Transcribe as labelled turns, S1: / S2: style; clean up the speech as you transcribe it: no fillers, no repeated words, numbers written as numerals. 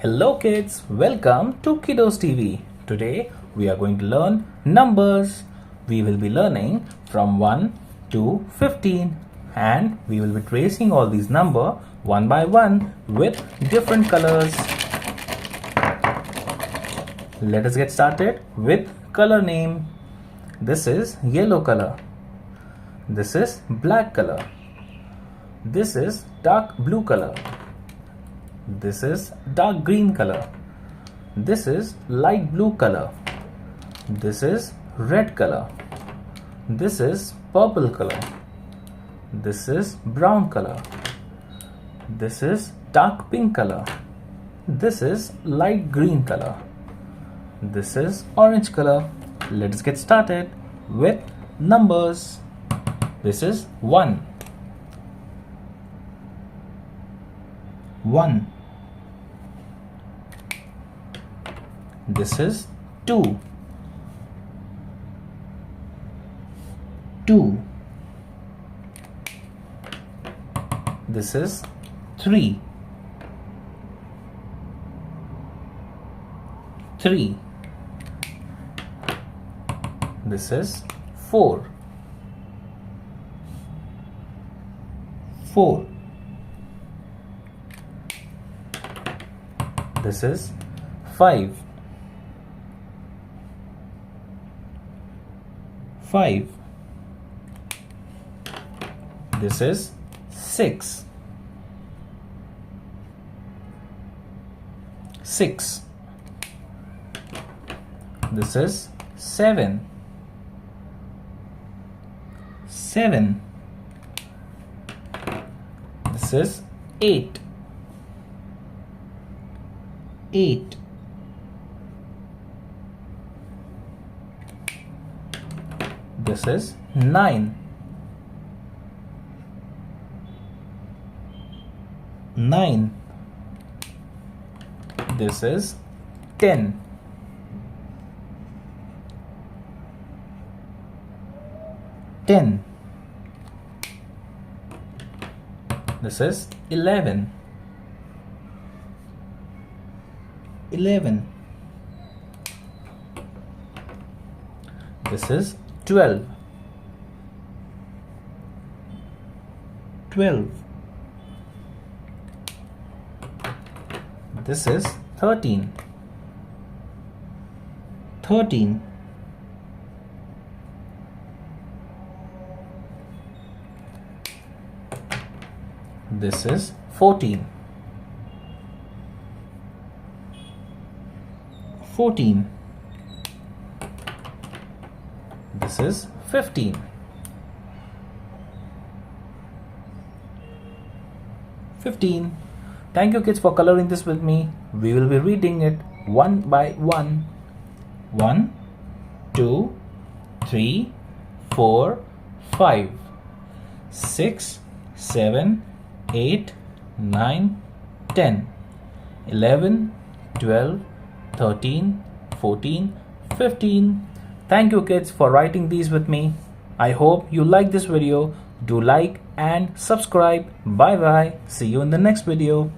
S1: Hello kids, welcome to KiddosTV. Today we are going to learn numbers. We will be learning from 1 to 15 and we will be tracing all these numbers one by one with different colors. Let us get started with color name. This is yellow color. This is black color. This is dark blue color. This is dark green color. This is light blue color. This is red color. This is purple color. This is brown color. This is dark pink color. This is light green color. This is orange color. Let's get started with numbers. This is 1. 1. This is 2. 2. This is 3. 3. This is 4. 4. This is 5. 5. This is 6. 6. This is 7. 7. This is 8. 8. This is 9. 9. This is 10. 10. This is 11. 11. This is 12. 12. This is 13. 13. This is 14. 14. This is 15. 15. Thank you kids for coloring this with me. We will be reading it one by one. 1, 2, 3, 4, 5, 6, 7, 8, 9, 10, 11, 12, 13, 14, 15. Thank you kids for writing these with me. I hope you like this video. Do like and subscribe. Bye bye. See you in the next video.